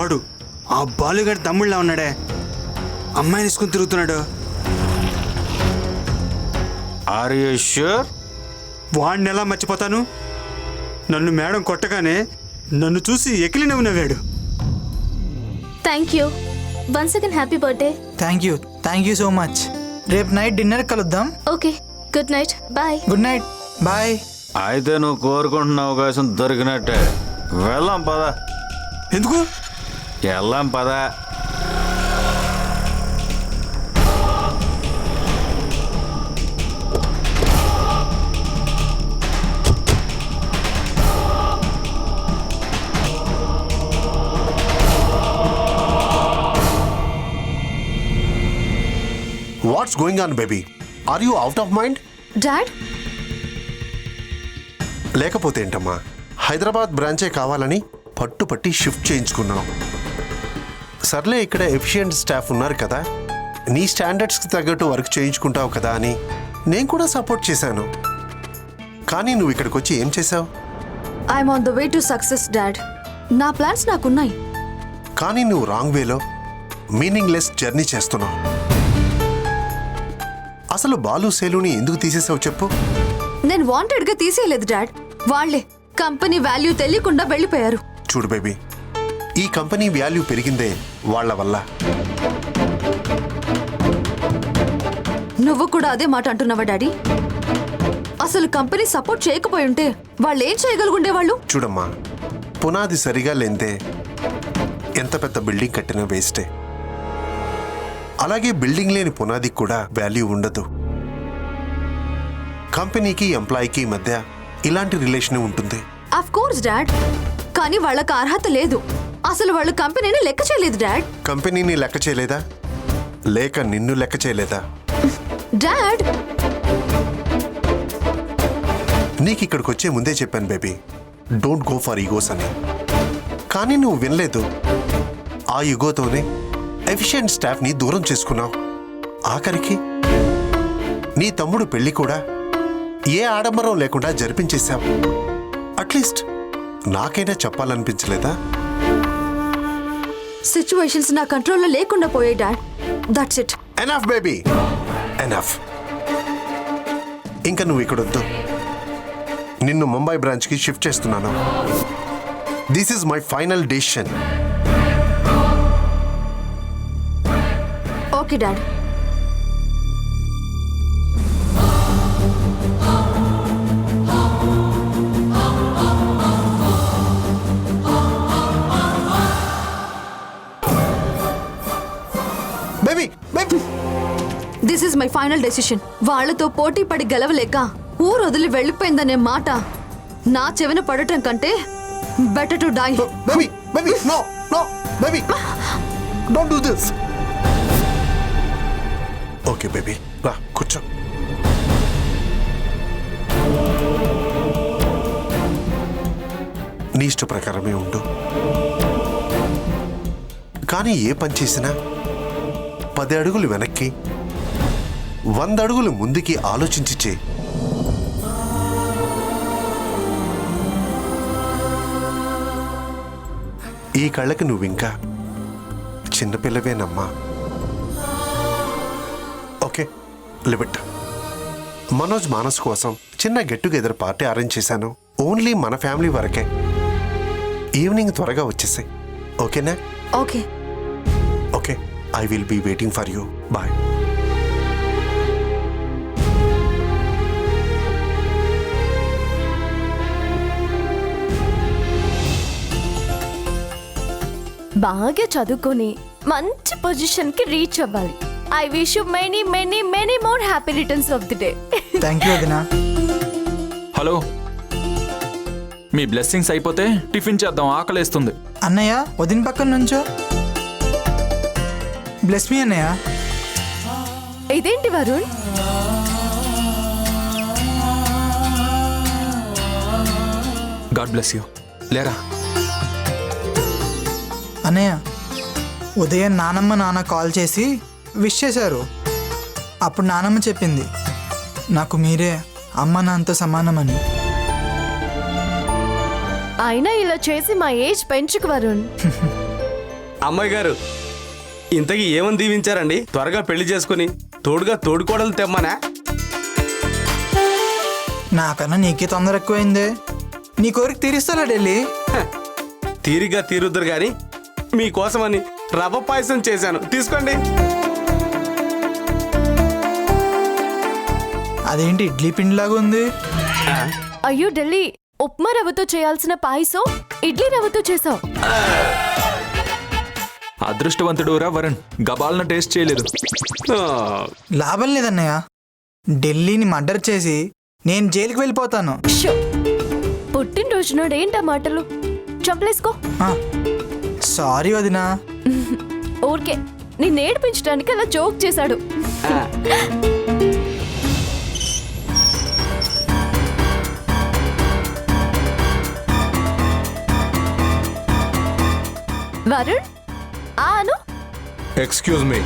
వాడు ఆ బాలుగాడి తమ్ముళ్ళ ఉన్నాడే, అమ్మాయిని తీసుకుని తిరుగుతున్నాడు. Are you sure? వాడిని ఎలా మర్చిపోతాను? నన్ను మేడం కొట్టగానే నన్ను చూసి ఎకిలి నవ్వాడు. Thank you. Once again happy birthday. Thank you so much. రేపు నైట్ డిన్నర్ కలుద్దాం. Okay, good night, bye. Good night, bye. అయితే నువ్వు కోరుకుంటున్న అవకాశం దొరికినట్టే. వెళ్దాం పదా. ఎందుకు? వెళ్దాం పదా. What's going on, baby? Are you out of mind? Dad, లేకపోతే ఏంటమ్మా, హైదరాబాద్ బ్రాంచే కావాలని పట్టుపట్టి షిఫ్ట్ చేయించుకున్నావు. సర్లే, ఇక్కడ ఎఫిషియెంట్ స్టాఫ్ ఉన్నారు కదా, నీ స్టాండర్డ్స్కి తగ్గట్టు వర్క్ చేయించుకుంటావు కదా అని నేను కూడా సపోర్ట్ చేశాను. కానీ నువ్వు ఇక్కడికి వచ్చి ఏం చేసావు? I'm on the way to success dad. నా ప్లాన్స్ నాకున్నాయి. కానీ నువ్వు రాంగ్ వేలో మీనింగ్లెస్ జర్నీ చేస్తున్నావు. అసలు బాలు సేలుని ఎందుకు తీసేసావు చెప్పు? నేను వాంటెడ్గా తీసేయలేదు డాడ్. వాళ్లే కంపెనీ వాల్యూ తెలియకుండా వెళ్ళిపోయారు. చూడు బేబీ, ఈ కంపెనీ వాల్యూ పెరిగిందే వాళ్ళ వల్ల. నువ్వు కూడా అదే మాట అంటున్నావా డాడీ? అసలు కంపెనీ సపోర్ట్ చేయకపోయి ఉంటే వాళ్ళు ఏం చేయగలుగుండేవాళ్ళు? చూడమ్మా, పునాది సరిగా లేందే ఎంత పెద్ద బిల్డింగ్ కట్టినా వేస్టే. అలాగే బిల్డింగ్ లేని పునాదికి కూడా వాల్యూ ఉండదు. కంపెనీకి ఎంప్లాయీకి మధ్య ఇలాంటి రిలేషన్ ఉంటుంది. ఆఫ్ కోర్స్ డాడ్, కానీ వాళ్ళకి అర్హత లేదు. అసలు వాళ్ళు కంపెనీని లెక్క చేయలేదు డాడ్. కంపెనీని లెక్క చేయలేదా, లేక నిన్ను లెక్క చేయలేదా? డాడ్, నీకు ఇక్కడికి వచ్చే ముందే చెప్పాను baby, don't go for egos అని. కానీ నువ్వు వినలేదు. ఆ ఈగోతోనే ఎఫిషియెంట్ స్టాఫ్ని దూరం చేసుకున్నావు. ఆఖరికి నీ తమ్ముడు పెళ్లి కూడా ఏ ఆడంబరం లేకుండా జరిపించేశావు. అట్లీస్ట్ నాకైనా చెప్పాలనిపించలేదా? సిచ్యువేషన్స్ నా కంట్రోల్లో లేకుండా పోయాయి dad. That's it. Enough baby, enough. ఇంకా నువ్వు ఇక్కడ వద్దు. నిన్ను ముంబై బ్రాంచ్కి షిఫ్ట్ చేస్తున్నాను. This is my final decision. Okay dad. Baby, baby. This is my final decision. వాళ్లతో పోటీ పడి గెలవలేక ఊరు వదిలి వెళ్ళిపోయిందనే మాట నా చెవిన పడటం కంటే better to die. Baby, baby, no, no, baby, don't do this. Okay baby, రా కూర్చో. నీ ఇష్ట ప్రకారమే ఉండు. కానీ ఏ పని చేసినా 10 అడుగులు వెనక్కి 100 అడుగులు ముందుకి ఆలోచించి చేయి. ఈ కళ్ళకి నువ్వింకా చిన్నపిల్లవేనమ్మా. Okay, limit. మనోజ్ మానస్ కోసం చిన్న గెట్ టుగెదర్ పార్టీ అరేంజ్ చేశాను. ఓన్లీ మన ఫ్యామిలీ వరకే. ఈవినింగ్ త్వరగా వచ్చేసాయి, ఓకేనా? Okay. Okay, I will be waiting for you. Bye. బాగా చదువుకొని మంచి పొజిషన్ కి రీచ్ అవ్వాలి. I wish you many many many more happy returns of the day. Thank you వదినా. హలో, మీ బ్లెస్సింగ్స్ అయిపోతే టిఫిన్ చేద్దాం, ఆకలేస్తుంది. అన్నయ్య, వదిన పక్కన నుంచో. బ్లెస్ మీ అన్నయ్య. ఇదేంటి వరుణ్? God bless you. లేరా అన్నయ్య, ఉదయం నానమ్మ నాన్న కాల్ చేసి విష్ చేశారు. అప్పుడు నానమ్మ చెప్పింది, నాకు మీరే అమ్మ నాన్నతో సమానమని. అయినా ఇలా చేసి మా ఏజ్ పెంచుకు వరుణ్. అమ్మాయి గారు ఇంతకీ ఏమని దీవించారండి? త్వరగా పెళ్లి చేసుకుని తోడుగా తోడుకోడలు తెమ్మనా? నాకన్నా నీకే తొందర ఎక్కువైందే. నీ కోరిక తీరుస్తారా ఢిల్లీ? తీరిగ్గా తీరుద్దరు గాని మీకోసమని రవ్వ పాయసం చేశాను, తీసుకోండి. అదేంటి ఇడ్లీ పిండిలాగా ఉంది? అయ్యో ఢిల్లీ, ఉప్మా రవ్వతో చేయాల్సిన పాయసం ఇడ్లీ రవ్వతో చేసావు. అదృష్టవంతుడురా వరుణ్, గబాల్న టేస్ట్ చేయలేదు. ఆ, లాభం లేదన్నయ్య. ఢిల్లీని మర్డర్ చేసి నేను జైలుకి వెళ్ళిపోతాను. షో, పుట్టినరోజు నాడు ఏంటా మాటలు? చంపలేసుకో. సారీ వదినా. ఊరికే నిన్ను ఏడిపించడానికి అలా జోక్ చేశాడు. వరుణ్ ఆను. Excuse me.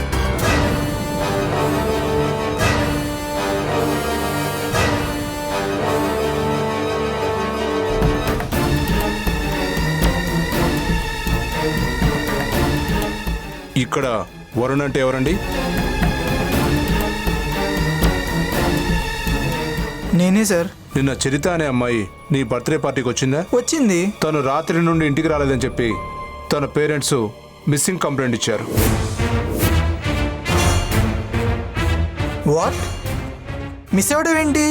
ఇక్కడ వరుణ్ అంటే ఎవరండి? నేనే సార్. నిన్న చరిత అనే అమ్మాయి నీ బర్త్డే పార్టీకి వచ్చిందా? వచ్చింది. తను రాత్రి నుండి ఇంటికి రాలేదని చెప్పి తన పేరెంట్స్ మిస్సింగ్ కంప్లైంట్ ఇచ్చారు. వాట్? మిస్ అవ్వడం ఏంటి?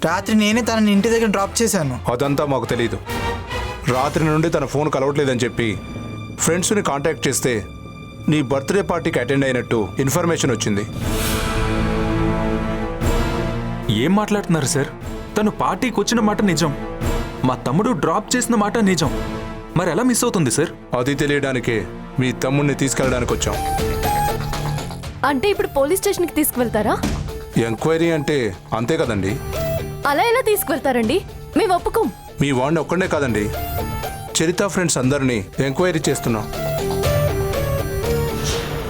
రాత్రి నేనే తనని ఇంటి దగ్గర డ్రాప్ చేశాను. అదంతా మాకు తెలియదు. రాత్రి నుండి తన ఫోన్ కలవట్లేదని చెప్పి ఫ్రెండ్స్ని కాంటాక్ట్ చేస్తే నీ బర్త్డే పార్టీకి అటెండ్ అయినట్టు ఇన్ఫర్మేషన్ వచ్చింది. ఏం మాట్లాడుతున్నారు సార్? తను పార్టీకి వచ్చిన మాట నిజం, మా తమ్ముడు డ్రాప్ చేసిన మాట నిజం. మరి ఎలా మిస్ అవుతుంది సార్? అది తెలియడానికే మీ తమ్ముడిని తీసుకెళ్ళడానికి వచ్చాం. అంటే ఇప్పుడు పోలీస్ స్టేషన్కి తీసుకువెళ్తారా? ఎంక్వైరీ అంటే అంతే కదండి. అలా ఎలా తీసుకువెళ్తారండి? మేము ఒప్పుకోం. మీ వాడిని ఒక్కడే కాదండి, చరిత ఫ్రెండ్స్ అందరినీ ఎంక్వైరీ చేస్తున్నాం.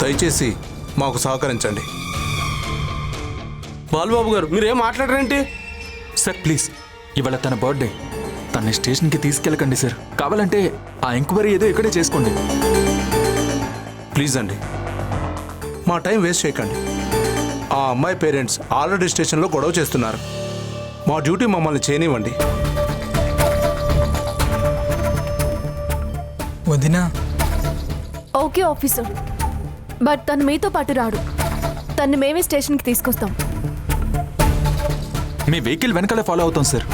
దయచేసి మాకు సహకరించండి. బాలుబాబు గారు మీరేం మాట్లాడరేంటి? సార్ ప్లీజ్, ఇవాళ తన బర్త్డే, తన స్టేషన్కి తీసుకెళ్ళకండి సార్. కావాలంటే ఆ ఎంక్వైరీ ఏదో ఇక్కడే చేసుకోండి. ప్లీజ్ అండి, మా టైం వేస్ట్ చేయకండి. ఆ అమ్మాయి పేరెంట్స్ ఆల్రెడీ స్టేషన్లో గొడవ చేస్తున్నారు. మా డ్యూటీ మమ్మల్ని చేయనివ్వండి. వదినా. ఓకే ఆఫీసర్, బట్ తను మీతో పాటు రాడు. తను మేమే స్టేషన్కి తీసుకొస్తాం. మీ వెహికల్ వెనకాలే ఫాలో అవుతాం సార్.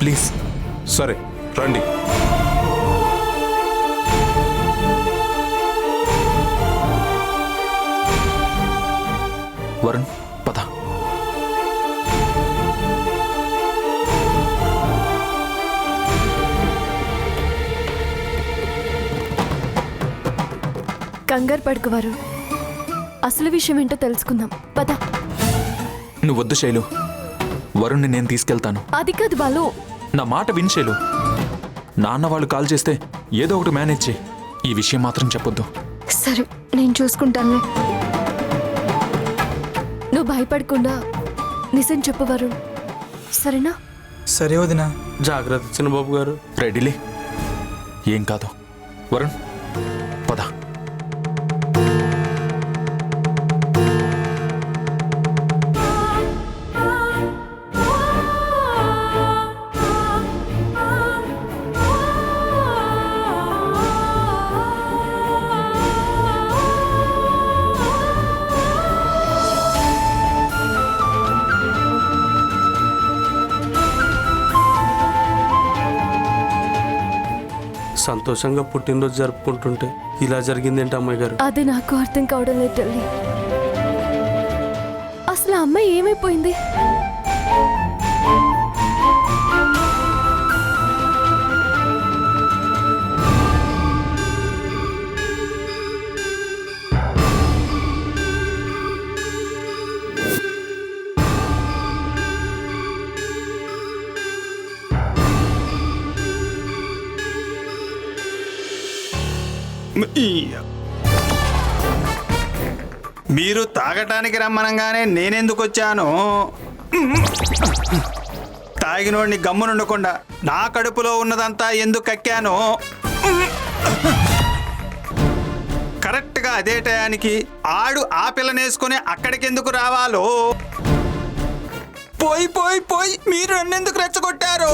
ప్లీజ్. సరే రండి. వరుణ్ పద. కంగారు పడుకు వరుణ్, అసలు విషయం ఏంటో తెలుసుకుందాం. పద. నువ్వు వద్దు శైలు, వరుణ్ని నేను తీసుకెళ్తాను. అది కాదు బాలు. నా మాట విను శైలు. నాన్న వాళ్ళు కాల్ చేస్తే ఏదో ఒకటి మేనేజ్ చేయి. ఈ విషయం మాత్రం చెప్పొద్దు. సరే నేను చూసుకుంటానులే. నువ్వు భయపడకుండా నిజం చెప్పు వరుణ్, సరేనా? సరే వదినా. జాగ్రత్త చిన్నబాబు గారు. రెడీలే, ఏం కాదు. వరుణ్ పద. సంతోషంగా పుట్టినరోజు జరుపుకుంటుంటే ఇలా జరిగిందేంటి అమ్మాయి గారు? అది నాకు అర్థం కావడం లేదు తల్లి. అసలు ఆ అమ్మాయి ఏమైపోయింది? మీరు తాగటానికి రమ్మనంగానే నేనెందుకు వచ్చాను? తాగినోడిని గమ్మునుండకుండా నా కడుపులో ఉన్నదంతా ఎందుకు కక్కాను? అదే టయానికి ఆడు ఆ పిల్లనేసుకొని అక్కడికెందుకు రావాలో? పోయి పోయి పోయి మీరు నన్నెందుకు రెచ్చగొట్టారు?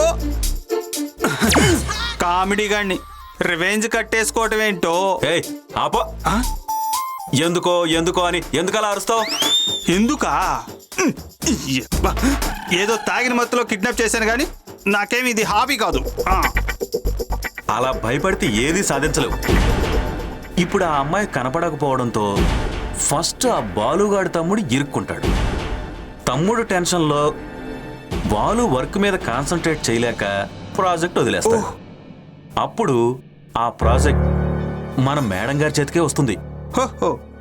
కామెడీ గాడిని రివెంజ్ కట్టేసుకోవటం ఏంటో. ఏయ్ ఆపో. ఎందుకో ఎందుకో అని ఎందుకలా అరుస్తావు? ఎందుకా? యబ్బా. ఏదో తాగిన మత్తులో కిడ్నాప్ చేశాను కానీ నాకేమి ఇది హాబీ కాదు. అలా భయపడితే ఏది సాధించలేవు. ఇప్పుడు ఆ అమ్మాయి కనపడకపోవడంతో ఫస్ట్ ఆ బాలుగాడి తమ్ముడు ఇరుక్కుంటాడు. తమ్ముడు టెన్షన్లో బాలు వర్క్ మీద కాన్సన్ట్రేట్ చేయలేక ప్రాజెక్ట్ వదిలేస్తాడు. అప్పుడు ఆ ప్రాజెక్ట్ మన మేడం గారి చేతికే వస్తుంది.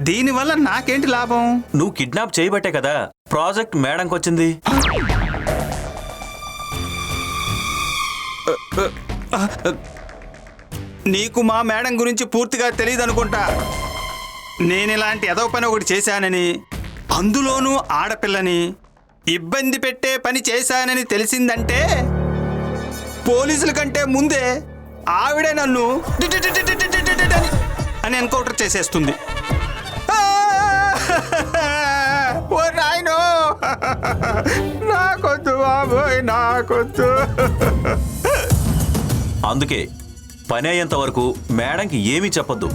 దీనివల్ల నాకేంటి లాభం? నువ్వు కిడ్నాప్ చేయబట్టే కదా ప్రాజెక్ట్ మేడంకి వచ్చింది. నీకు మా మేడం గురించి పూర్తిగా తెలియదు అనుకుంటా. నేను ఇలాంటి ఏదో పని ఒకటి చేశానని, అందులోనూ ఆడపిల్లని ఇబ్బంది పెట్టే పని చేశానని తెలిసిందంటే పోలీసుల కంటే ముందే ఆవిడే నన్ను అని ఎన్కౌంటర్ చేసేస్తుంది. ఓ నాయనో, నాకొద్దు బాబోయ్, నాకొద్దు. అందుకే పని అయ్యేంత వరకు మేడంకి ఏమీ చెప్పొద్దు.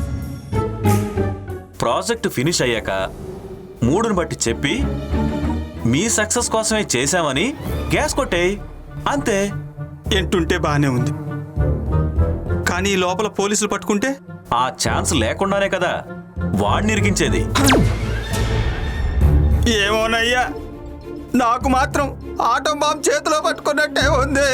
ప్రాజెక్ట్ ఫినిష్ అయ్యాక మూడుని బట్టి చెప్పి మీ సక్సెస్ కోసమే చేశామని గ్యాస్ కొట్టేయ్, అంతే. ఎంటుంటే బానే ఉంది, కానీ లోపల పోలీసులు పట్టుకుంటే ఆ ఛాన్స్ లేకుండానే కదా వాడిని ఇరికించేది. ఏమోనయ్యా, నాకు మాత్రం ఆటం బాంబ్ చేతిలో పట్టుకున్నట్టే ఉంది.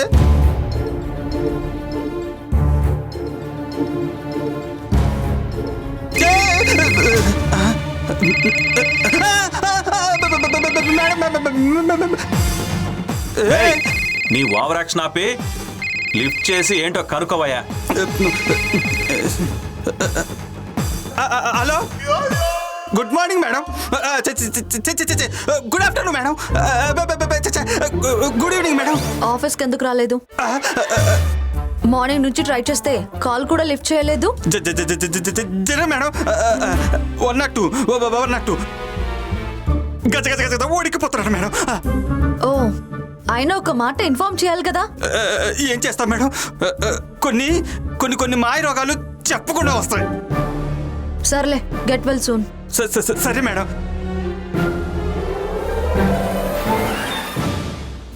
నీ ఓవర్ యాక్షన్ ఆపి లిఫ్ట్ చేసి ఏంటో కనుక్కోవయ్యా. Hello, good morning madam. Good afternoon madam. Good evening madam. ఆఫీస్కి ఎందుకు రాలేదు? మార్నింగ్ నుంచి ట్రై చేస్తే కాల్ కూడా లిఫ్ట్ చేయలేదు. మేడం, వన్నట్టు గజ గజ గజ ఓడికిపోతున్నాడు మేడం. ఓ, అయినా ఒక మాట ఇన్ఫార్మ్ చేయాలి కదా. ఏం చేస్తాం మేడం, కొన్ని కొన్ని కొన్ని మాయ రోగాలు చెప్పకుండా వస్తాయి. సర్లే, గెట్ వెల్ సూన్. సరే మేడం.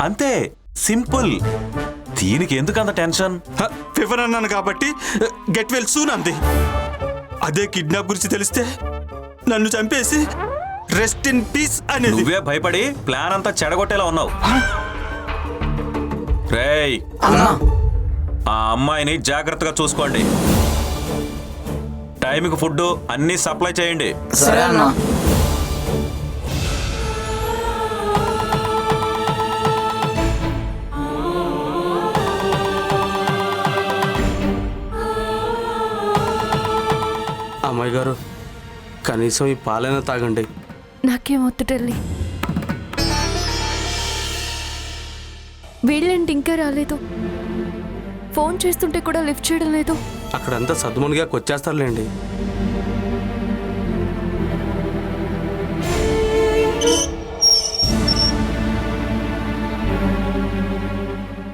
అంతే, సింపుల్. దీనికి ఎందుకు అంత టెన్షన్? ఫీవర్ అన్నాను కాబట్టి గెట్ వెల్ సూన్ అంది. అదే కిడ్నాప్ గురించి తెలిస్తే నన్ను చంపేసి రెస్ట్ ఇన్ పీస్ అనేది. నువ్వే భయపడి ప్లాన్ అంతా చెడగొట్టేలా ఉన్నావు. రేయ్, ఆ అమ్మాయిని జాగ్రత్తగా చూసుకోండి. టైంకి ఫుడ్ అన్నీ సప్లై చేయండి. సరే అన్నా. అమ్మాయి గారు, కనీసం ఈ పాలైనా తాగండి. నాకేం వద్దుటల్లి. వీళ్ళేంటి ఇంకా రాలేదు? ఫోన్ చేస్తుంటే కూడా లిఫ్ట్ చేయడం లేదు. అక్కడంతా సద్దుమణిగా వచ్చేస్తారులేండి.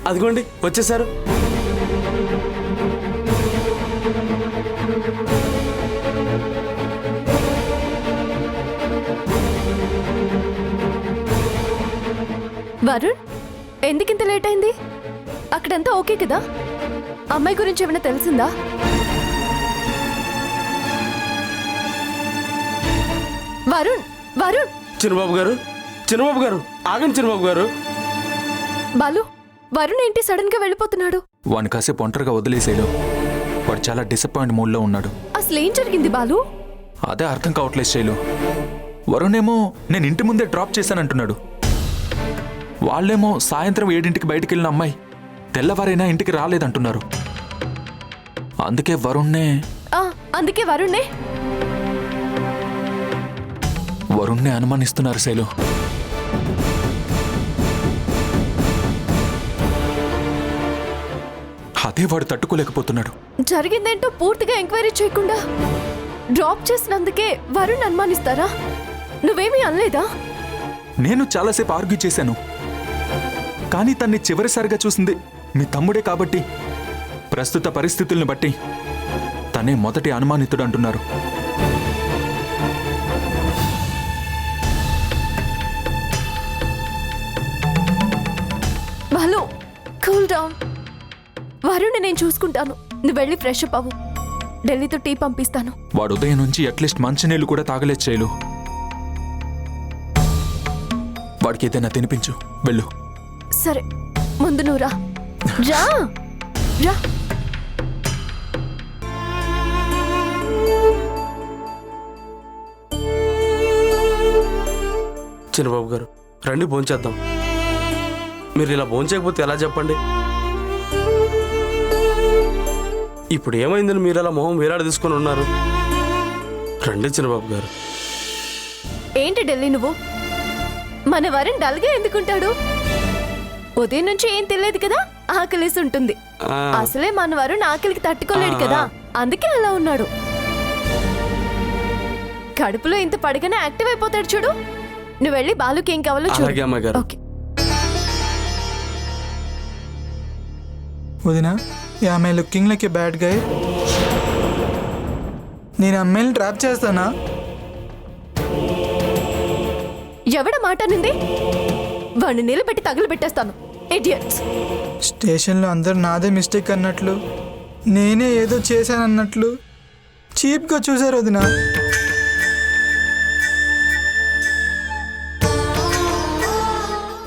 అదిగోండి వచ్చేసారు. వరుణ్, ఎందుకింత లేట్ అయింది? అక్కడంతా ఓకే కదా? అమ్మాయి గురించి ఏమైనా తెలిసిందా? వరుణ్, వరుణ్. చిన్నబాబు గారు, చిన్నబాబు గారు, ఆగండి చిన్నబాబు గారు. బాలు, వరుణ్ ఏంటి సడన్ గా వెళ్ళిపోతున్నాడు? వాడిని కాసేపు ఒంటరిగా వదిలేసేయడం. వాడు చాలా డిసప్పాయింట్ మూడ్లో ఉన్నాడు. అసలు ఏం జరిగింది బాలు? అదే అర్థం కావట్లేదు శైలు. వరుణ్ ఏమో నేను ఇంటి ముందే డ్రాప్ చేశానంటున్నాడు. వాళ్ళేమో సాయంత్రం 7 బయటికి వెళ్ళిన అమ్మాయి తెల్లవారైనా ఇంటికి రాలేదంటున్నారు. అందుకే వరుణ్ణే అనుమానిస్తున్నారు శైలు. అదే వాడు తట్టుకోలేకపోతున్నాడు. జరిగిందేంటో పూర్తిగా ఎంక్వైరీ చేయకుండా డ్రాప్ చేసినందుకే వరుణ్ అనుమానిస్తారా? నువ్వేమీ అనలేదా? నేను చాలాసేపు ఆర్గ్యూ చేశాను, కానీ తన్ని చివరిసారిగా చూసింది మీ తమ్ముడే కాబట్టి ప్రస్తుత పరిస్థితుల్ని బట్టి తనే మొదటి అనుమానితుడు అంటున్నారు. Balu, cool down. వరుణ్ నేను చూసుకుంటాను. నువ్వు వెళ్ళి ఫ్రెష్ అప్ అవ్వు. ఢిల్లీతో టీ పంపిస్తాను. వాడు ఉదయం నుంచి అట్లీస్ట్ మంచినీళ్ళు కూడా తాగలేదు చేయలు. వాడికి ఏదైనా తినిపించు, వెళ్ళు. సరే, ముందు నువ్వు రా. రా రా. చిన్నబాబు గారు రండి భోంచేద్దాం. మీరు ఇలా భోంచేయకపోతే ఎలా చెప్పండి? ఇప్పుడు ఏమైందని మీరు అలా మొహం వేలాడి తీసుకొని ఉన్నారు? రండి చిన్నబాబు గారు. ఏంటి ఢిల్లీ నువ్వు? మన వరుణ్ డల్గా ఎందుకుంటాడు? ఉదయం నుంచి ఏం తెలియదు కదా, ఆకలేసి ఉంటుంది. అసలే మన వరుణ్ ఆకలికి తట్టుకోలేడు కదా, అందుకే అలా ఉన్నాడు. కడుపులో ఇంత పడగానే యాక్టివ్ అయిపోతాడు చూడు. నువ్వు వెళ్ళి బాలుకి ఏం కావాలో చూడు. ఓకే. వదినా, ఈ అమ్మాయి లుకింగ్ లైక్ ఏ బ్యాడ్ గై. నేను అమ్మాయిని ట్రాప్ చేస్తానా? ఎవడ మాట నింది? వాడిని నిలబెట్టి తగులుబెట్టేస్తాను. ఇడియట్స్. స్టేషన్లో అందరు నాదే మిస్టేక్ అన్నట్లు, నేనే ఏదో చేశానన్నట్లు చీప్గా చూశారు వదినా.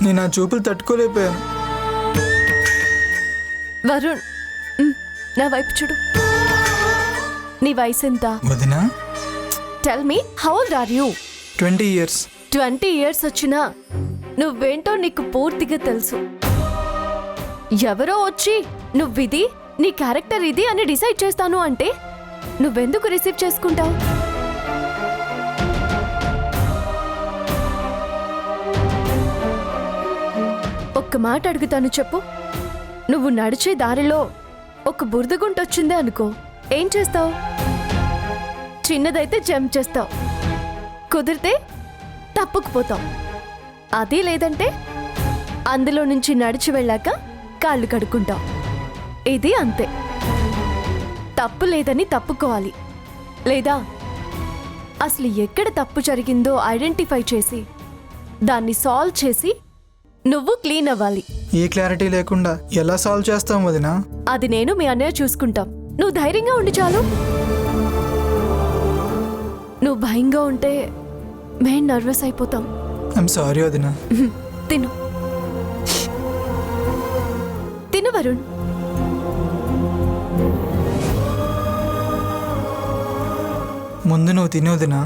నేను ఆ చూపులు తట్టుకోలేకపోయాను. వరుణ్, నా వైపు చూడు. నీ వయసు ఎంత? వదినా, tell me, how old are you? 20 years. 20 years వచ్చినా నువ్వేంటో నీకు పూర్తిగా తెలుసు. ఎవరో వచ్చి నువ్విది, నీ క్యారెక్టర్ ఇది అని డిసైడ్ చేస్తాను అంటే నువ్వెందుకు రిసీవ్ చేసుకుంటావు? ఒక్క మాట అడుగుతాను, చెప్పు. నువ్వు నడిచే దారిలో ఒక బురదగుంటొచ్చిందే అనుకో, ఏం చేస్తావు? చిన్నదైతే జంప్ చేస్తావు, కుదిరితే తప్పుకుపోతావు. అది లేదంటే అందులో నుంచి నడిచి వెళ్ళాక కాళ్ళు కడుక్కుంటావు. ఇది అంతే. తప్పు లేదని తప్పుకోవాలి, లేదా అసలు ఎక్కడ తప్పు జరిగిందో ఐడెంటిఫై చేసి దాన్ని సాల్వ్ చేసి నువ్వు క్లీన్ అవ్వాలి. ఏ క్లారిటీ లేకుండా ఎలా సాల్వ్ చేస్తాం వదినా? అది నేను మీ అన్నయ్య చూసుకుంటాం. నువ్వు ధైర్యంగా ఉండి చాలు. నువ్వు భయంగా ఉంటే మేం నర్వస్ అయిపోతాం. ఐఎమ్ సారీ వదినా. తిను తిను వరుణ్. ముందు నువ్వు తినే వదినా.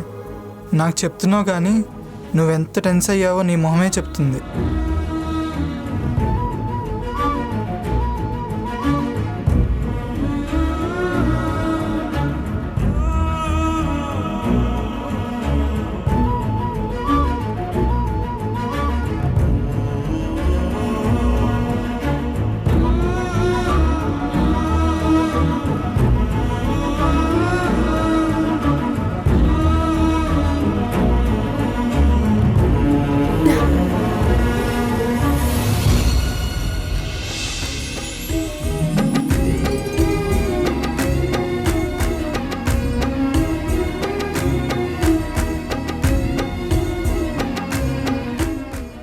నాకు చెప్తున్నావు కానీ నువ్వెంత టెన్స్ అయ్యావో నీ మొహమే చెప్తుంది.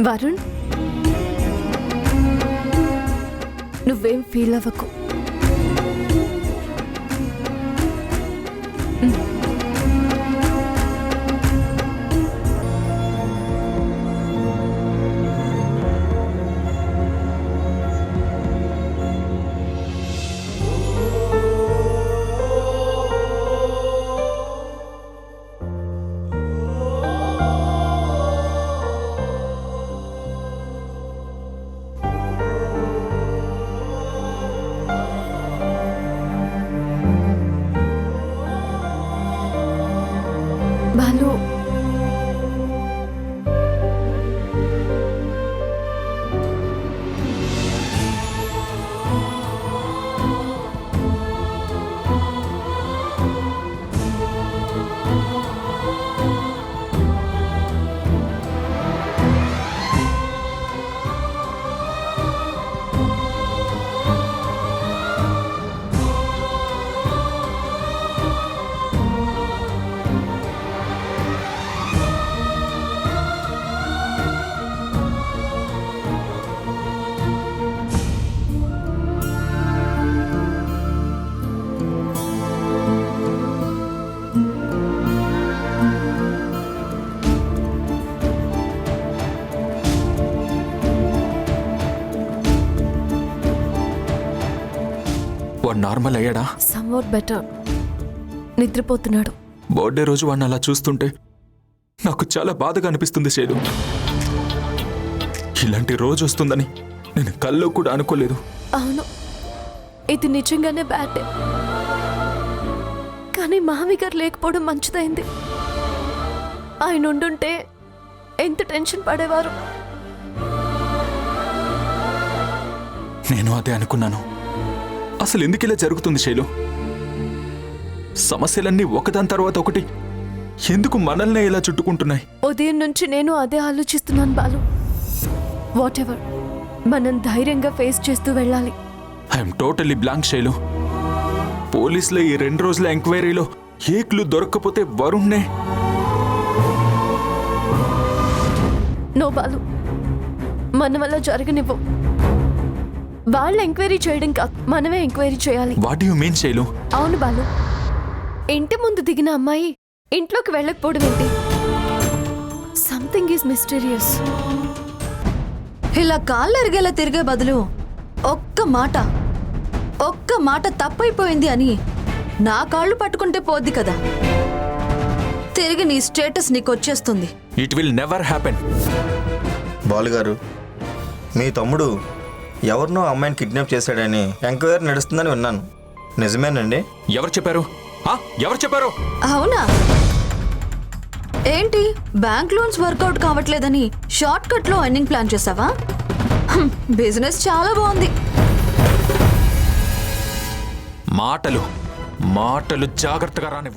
వరుణ్, నువ్వేం ఫీల్ అవ్వకు. నార్మల్ అయ్యాడా? Somewhat better. నిద్రపోతున్నాడు. బర్త్డే రోజు వాడిని అలా చూస్తుంటే నాకు చాలా బాధగా అనిపిస్తుంది శైలు. ఇలాంటి రోజు వస్తుందని నేను కల్లో కూడా అనుకోలేదు. అవును, ఇది నిజంగానే బ్యాడ్ డే. కానీ మావి గారు లేకపోవడం మంచిదైంది. ఆయన ఉండుంటే ఎంత టెన్షన్ పడేవారు. నేను అదే అనుకున్నాను. అసలు ఎందుకు ఇలా జరుగుతుంది శైలు? సమస్యలన్నీ ఒకదాని తర్వాత ఒకటి ఎందుకు మనల్నే ఇలా చుట్టుకుంటున్నాయి? ఉదయం నుంచి నేను అదే ఆలోచిస్తున్నాను బాలు. వాట్ ఎవర్, మనం ధైర్యంగా ఫేస్ చేస్తూ వెళ్ళాలి. I'm totally blank Shailu. పోలీసుల ఈ 2 రోజుల ఎంక్వైరీలో ఏ క్లూ దొరక్కపోతే వరుణ్నే. నో బాలు, మన వల్ల జరగనివ్వం. వాళ్ళ ఎంక్వైరీ చేయడం కాదు, మనమే ఎంక్వైరీ చేయాలి. What you mean Shailu? అవును బాలు, ఇంటి ముందు దిగిన అమ్మాయి ఇంట్లోకి వెళ్ళకపోవడం ఏంటి? Something is mysterious. ఇలా కాళ్ళు ఎరిగేలా తిరిగే బదులు ఒక్క మాట తప్పైపోయింది అని నా కాళ్ళు పట్టుకుంటే పోద్ది కదా. తిరిగి నీ స్టేటస్ నీకు వచ్చేస్తుంది. It will never happen. బాలుగారు, మీ తమ్ముడు ఎవరినో అమ్మాయిని కిడ్నాప్ చేశాడని ఎంక్వైరీ నడుస్తుందని విన్నాను. నిజమేనండి? ఎవరు చెప్పారు? ఎవరు చెప్పారు? అవునా? ఏంటి, బ్యాంక్ లోన్స్ వర్కౌట్ కావట్లేదని షార్ట్ కట్ లో ఎర్నింగ్ ప్లాన్ చేసావా? బిజినెస్ చాలా బాగుంది. మాటలు జాగ్రత్తగా రానివ్వు.